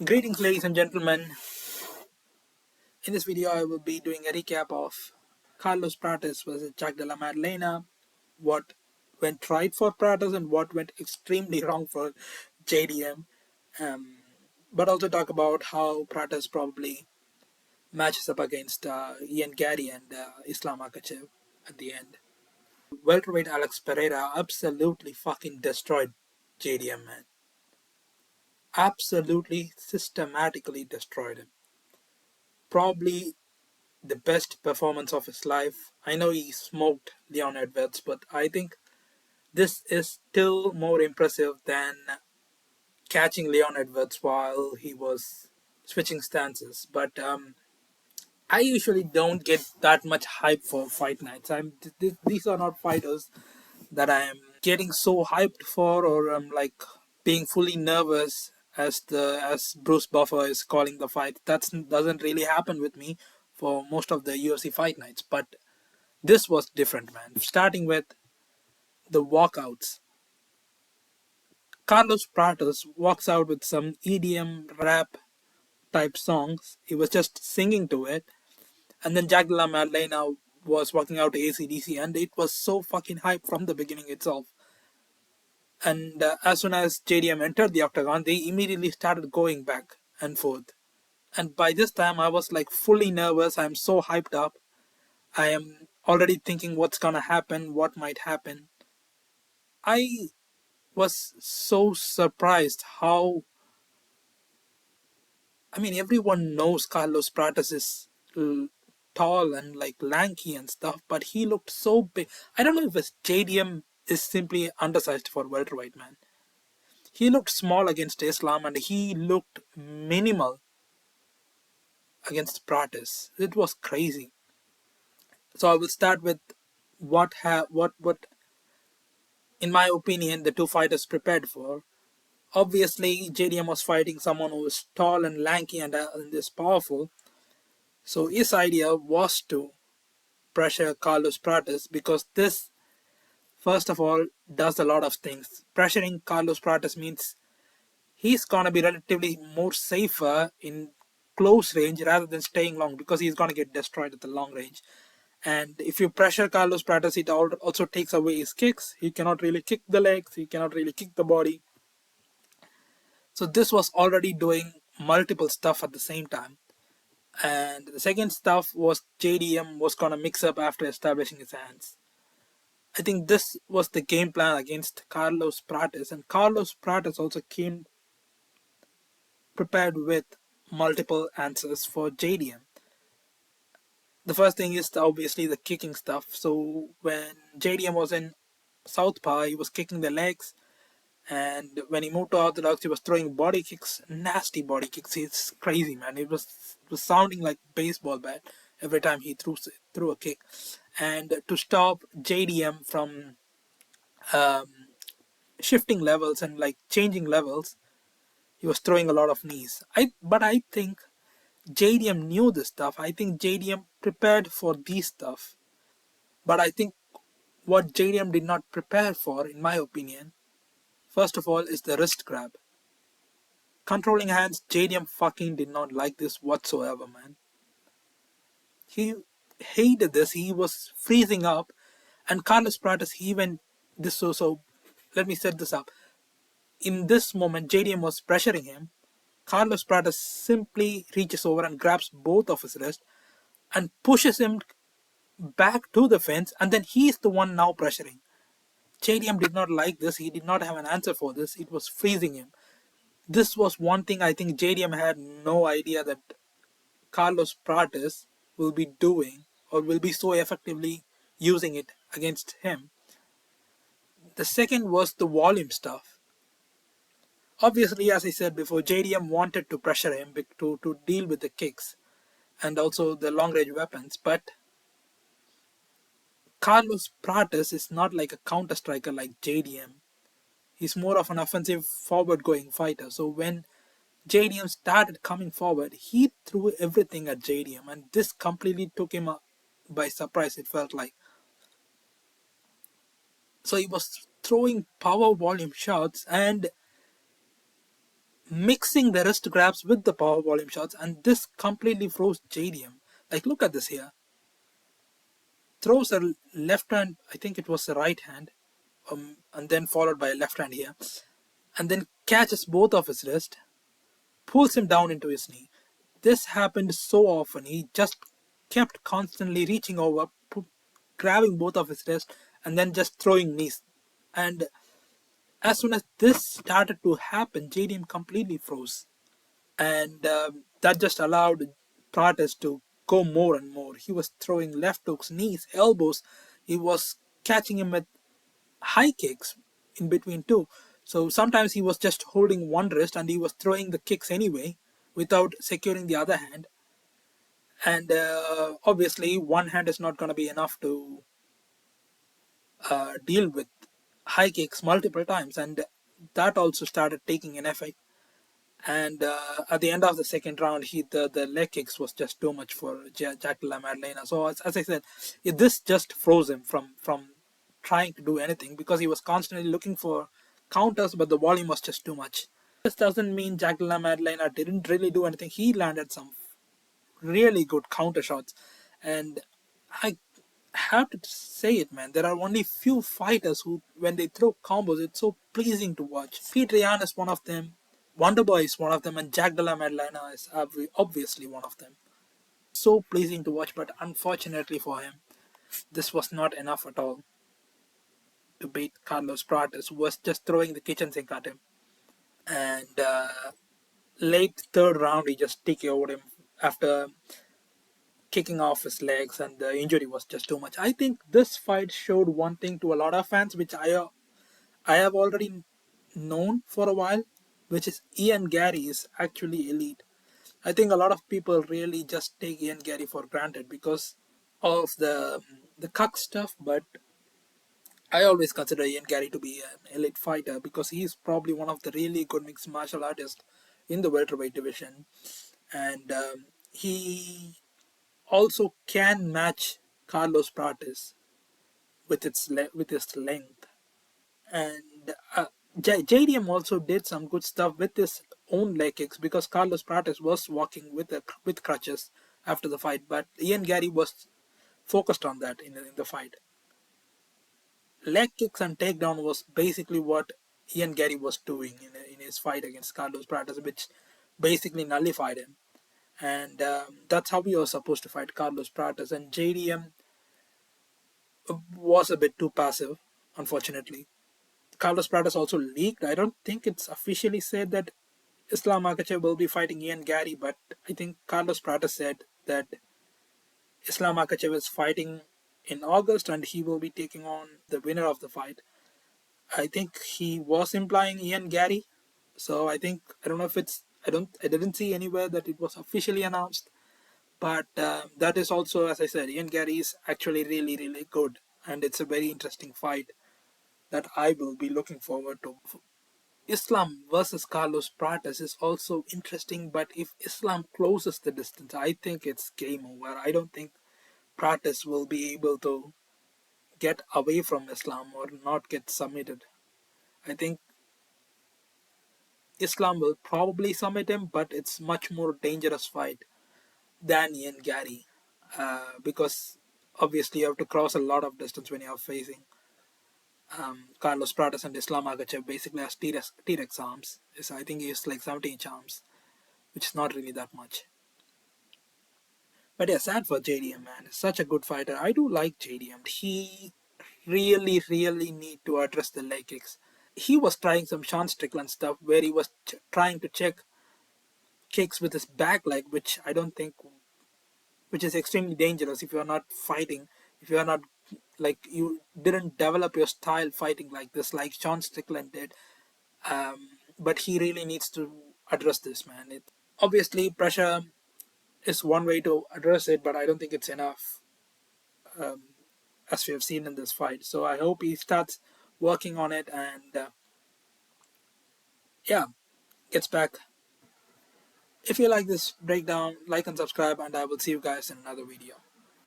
Greetings, ladies and gentlemen. In this video, I will be doing a recap of Carlos Prates versus Jack Della Madellena, what went right for Prates and what went extremely wrong for JDM, um, but also talk about how Prates probably matches up against Ian Gary and Islam Makhachev at the end. Welterweight Alex Pereira absolutely fucking destroyed JDM, man. Absolutely systematically destroyed him. Probably the best performance of his life. I know he smoked Leon Edwards, but I think this is still more impressive than catching Leon Edwards while he was switching stances. But I usually don't get that much hype for fight nights. These are not fighters that I am getting so hyped for, or I'm like being fully nervous as Bruce Buffer is calling the fight. That doesn't really happen with me for most of the UFC fight nights, but this was different, man. Starting with the walkouts. Carlos Prates walks out with some EDM rap type songs. He was just singing to it. And then Jack Della Madellena was walking out to AC/DC, and it was so fucking hype from the beginning itself. And as soon as JDM entered the octagon, they immediately started going back and forth. And by this time, I was like fully nervous. I'm so hyped up. I am already thinking what's gonna happen, what might happen. I was so surprised how. I mean, everyone knows Carlos Prates is tall and like lanky and stuff, but he looked so big. I don't know if his JDM is simply undersized for welterweight, man. He looked small against Islam and he looked minimal against Prates. It was crazy. So I will start with what in my opinion the two fighters prepared for. Obviously, JDM was fighting someone who was tall and lanky and is powerful. So his idea was to pressure Carlos Prates because this, first of all, does a lot of things. Pressuring Carlos Prates means he's gonna be relatively more safer in close range rather than staying long because he's gonna get destroyed at the long range. And if you pressure Carlos Prates, it also takes away his kicks. He cannot really kick the legs. He cannot really kick the body. So this was already doing multiple stuff at the same time. And the second stuff was JDM was gonna mix up after establishing his hands. I think this was the game plan against Carlos Prates, and Carlos Prates also came prepared with multiple answers for JDM. The first thing is obviously the kicking stuff. So when JDM was in southpaw, he was kicking the legs, and when he moved to orthodox, he was throwing body kicks, nasty body kicks. It's crazy, man. It was sounding like baseball bat every time he threw a kick. And to stop JDM from shifting levels and like changing levels, he was throwing a lot of knees. But I think JDM knew this stuff. I think JDM prepared for these stuff. But I think what JDM did not prepare for, in my opinion, first of all, is the wrist grab. Controlling hands, JDM fucking did not like this whatsoever, man. He hated this. He was freezing up. And Carlos Prates, he even this so let me set this up. In this moment, JDM was pressuring him. Carlos Prates simply reaches over and grabs both of his wrists and pushes him back to the fence, and then he's the one now pressuring. JDM did not like this. He did not have an answer for this. It was freezing him. This was one thing I think JDM had no idea that Carlos Prates will be doing or will be so effectively using it against him. The second was the volume stuff. Obviously, as I said before, JDM wanted to pressure him to deal with the kicks and also the long range weapons, but Carlos Prates is not like a counter striker like JDM. He's more of an offensive forward going fighter. So when JDM started coming forward, he threw everything at JDM, and this completely took him by surprise, it felt like. So he was throwing power volume shots, and mixing the wrist grabs with the power volume shots, and this completely froze JDM. Like, look at this here. Throws a left hand, I think it was the right hand, and then followed by a left hand here, and then catches both of his wrists, pulls him down into his knee. This happened so often. He just kept constantly reaching over, grabbing both of his wrists, and then just throwing knees. And as soon as this started to happen, JDM completely froze. And that just allowed Prates to go more and more. He was throwing left hooks, knees, elbows. He was catching him with high kicks in between too. So sometimes he was just holding one wrist and he was throwing the kicks anyway without securing the other hand. And obviously, one hand is not going to be enough to deal with high kicks multiple times, and that also started taking an effect. And at the end of the second round, the leg kicks was just too much for Jack Della Madellena. So as I said, this just froze him from trying to do anything because he was constantly looking for counters, but the volume was just too much. This doesn't mean Jack Della Madellena didn't really do anything. He landed some really good counter shots, and I have to say it, man. There are only few fighters who, when they throw combos, it's so pleasing to watch. Pete Ryan is one of them. Wonderboy is one of them, and Jack Della Madellena is obviously one of them. So pleasing to watch, but unfortunately for him, this was not enough at all to beat Carlos Prates, who was just throwing the kitchen sink at him. And late third round, he just TKO'd him after kicking off his legs, and the injury was just too much. I think this fight showed one thing to a lot of fans, which I have already known for a while, which is Ian Gary is actually elite. I think a lot of people really just take Ian Gary for granted because of the cuck stuff, but I always consider Ian Gary to be an elite fighter because he's probably one of the really good mixed martial artists in the welterweight division, and he also can match Carlos Prates with his length. And JDM also did some good stuff with his own leg kicks because Carlos Prates was walking with crutches after the fight, but Ian Gary was focused on that in the fight. Leg kicks and takedown was basically what Ian Gary was doing in his fight against Carlos Prates, which basically nullified him. And that's how we were supposed to fight Carlos Prates. And JDM was a bit too passive, unfortunately. Carlos Prates also leaked. I don't think it's officially said that Islam Makhachev will be fighting Ian Gary, but I think Carlos Prates said that Islam Makhachev is fighting in August and he will be taking on the winner of the fight. I think he was implying Ian Gary, so I don't know if it's I didn't see anywhere that it was officially announced, but that is also, as I said, Ian Gary is actually really good, and it's a very interesting fight that I will be looking forward to. Islam versus Carlos Prates is also interesting, but if Islam closes the distance, I think it's game over. I don't think Prates will be able to get away from Islam or not get submitted. I think Islam will probably submit him, but it's much more dangerous fight than Ian Gary because obviously you have to cross a lot of distance when you're facing Carlos Prates and Islam Agachev basically has T-Rex arms. So I think he has like 17 arms, which is not really that much. But yeah, sad for JDM, man. He's such a good fighter. I do like JDM. He really need to address the leg kicks. He was trying some Sean Strickland stuff where he was trying to check kicks with his back leg, which I don't think, which is extremely dangerous if you are not fighting, if you are not, like, you didn't develop your style fighting like this, like Sean Strickland did. But he really needs to address this, man. Obviously, pressure is one way to address it, but I don't think it's enough, as we have seen in this fight. So I hope he starts working on it and, yeah, gets back. If you like this breakdown, like and subscribe, and I will see you guys in another video.